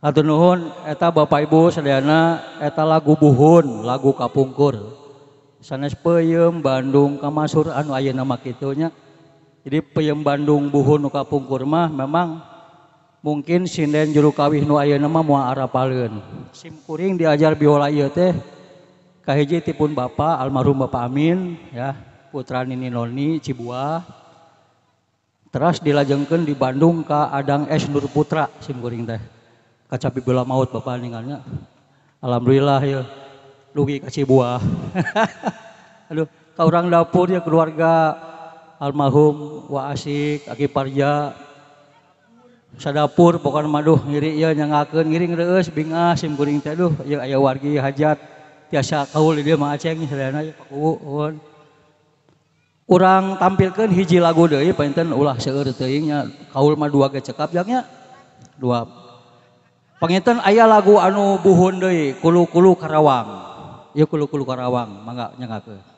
Hatur nuhun eta Bapak Ibu sadayana eta lagu buhun, lagu kapungkur. Sanes peuyeum Bandung kamasur anu ayeuna mah kitu nya. Jadi peuyeum Bandung buhun nu kapungkur mah memang mungkin sinden juru kawih nu ayeuna mah moal arapaleun. Sim kuring diajar biola ieu teh kahiji tipun Bapak almarhum Bapak Amin ya, putra Nini Noni Cibuah. Terus dilajengkeun di Bandung ka Adang S Nur Putra sim kuring teh. Kacapi bela maut Bapak ninggalnya. Alhamdulillah ya lugi ka Cibuah. Aduh, ka urang dapur ya keluarga almarhum Wa Asik, Aki Parja, sadapur pokoknya maduh ngiri ya nyangakeun ngiring reueus bingas sim kuring teh duh ieu aya wargi hajat tiasa kaul di dieu mah aceng sadayana ya Pak Kuwu. Urang tampilkeun hiji lagu deui painten ulah seueur teuing nya kaul mah dua ge cekap jangnya. Dua. Panginten aya lagu anu buhun deui Kulu-kulu Karawang. Ieu Kulu-kulu Karawang mangga nyangakeun.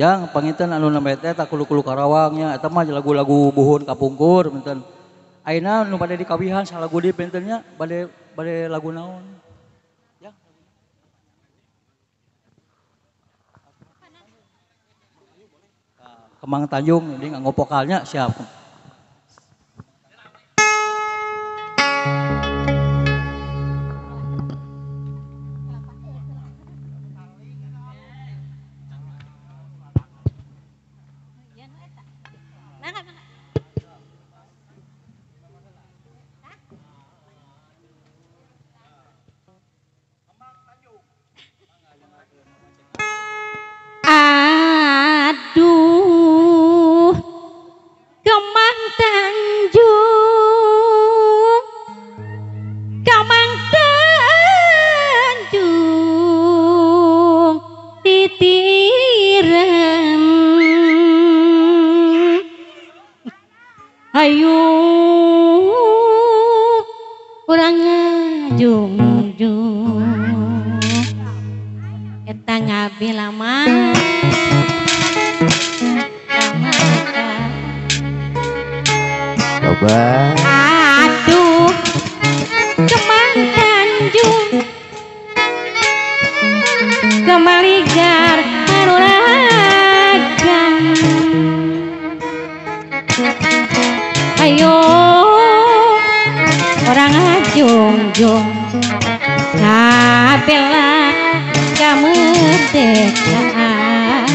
Yang panginten anu namanya teh tak Kulu-kulu Karawangnya eta mah lagu-lagu buhun kapungkur pinten. Ayeuna nu bade dikawihan salagu di pintennya bade lagu naon? Ya. Kemang Tanjung ini nganggo vokalnya siap. urang jungjung eta ngabi lama coba aduh kemang Tanjung kembaligar anuragam ayo orang jungjung ngabela kemerdekaan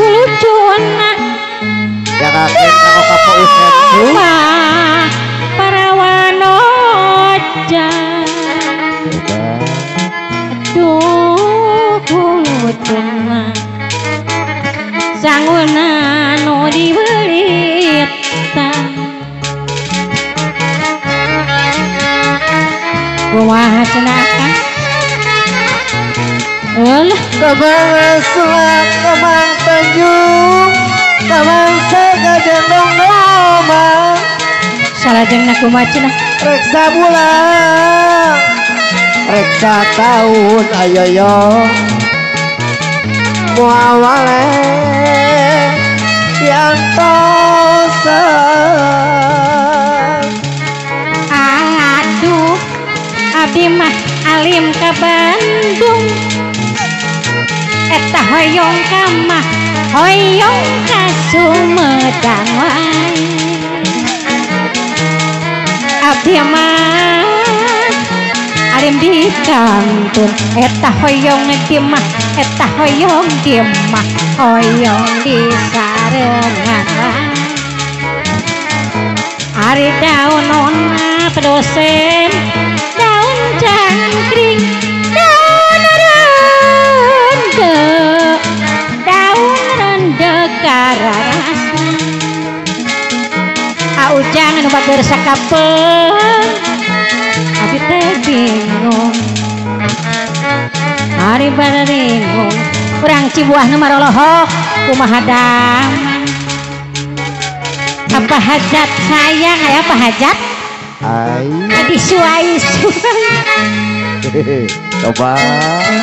lucuan yang akhir kalau kakak usen para wanoja aduh lucuan sanguna no dibelita rumah cenaka Kemang Selak, Kemang Tanjung, Kemang Segadendong Noma, salajeng nak kumacina reksa bulan, reksa tahun ayoyo, muawale yang tosan. aduh abdi mah alim ka Bandung eta hoyong ka mah hoyong ka Sumedang wae abdi mah alim di kantun eta hoyong di mah eta hoyong di mah hoyong di sarengan ari daun nona pedosen daun jangkring daun rende kararasna aujang anu bager sakapeung abi teh bingung ari bade bingung urang Cibuahna marolohok kumaha daman apa hajat sayang aya apa hajat adi suai-suai coba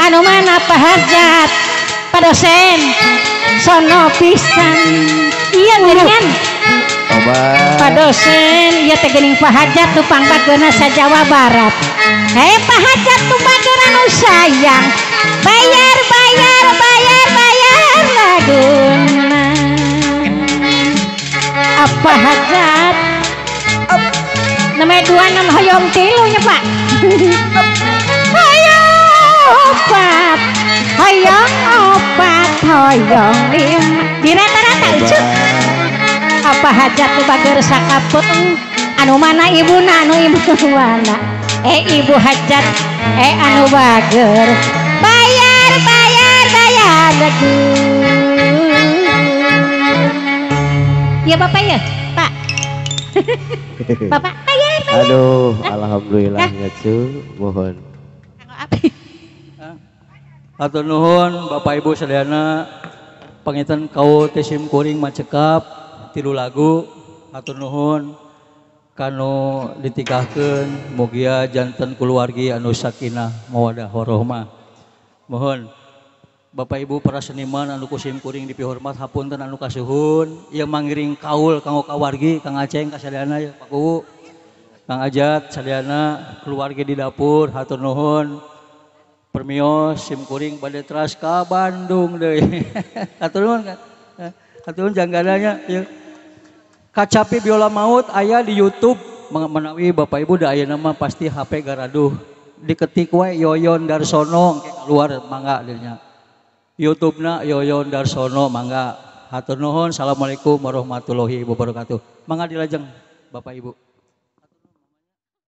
anu mana apa hajat Pak dosen sono pisan iya geuningan coba Pak dosen iya teh geuning Pak hajat tu pangbageuna sa Jawa Barat Pak hajat tu bageuna anu sayang bayar laguna apa hajat namanya 26 hoyong tilu nya Pak opat hoyong opat hoyong lima di rata-rata cuk apa hajat tuh bager sakapeung anu mana ibuna anu ibu mana ibu hajat anu bager bayar lagi ya Bapak ya Pak Bapak bayar aduh alhamdulillahnya cu mohon Hatur nuhun Bapak Ibu sadayana pangitan kau tesim kuring macekap tilu lagu hatur nuhun kanu ditikahkeun mugia janten kulawargi anu sakinah mawaddah warahmah mohon Bapak Ibu para seniman anu kusim kuring dipihormat hapunten anu kasuhun ieu mangiring kaul kanggo kawargi Kang Aceng kasadayana ya Pak Kuwu Kang Ajat sadayana keluarga di dapur hatur nuhun permios sim kuring bade teras ka Bandung deui hatur nuhun kan hatur nuhun janggadanya ya kacapi biola maut aya di YouTube menawi Bapak Ibu da ayeuna mah pasti HP garaduh diketik wae Yoyon Darsono keluar mangga dinya YouTube-na Yoyon Darsono mangga hatur nuhun assalamualaikum warahmatullahi wabarakatuh mangga dilajeng Bapak Ibu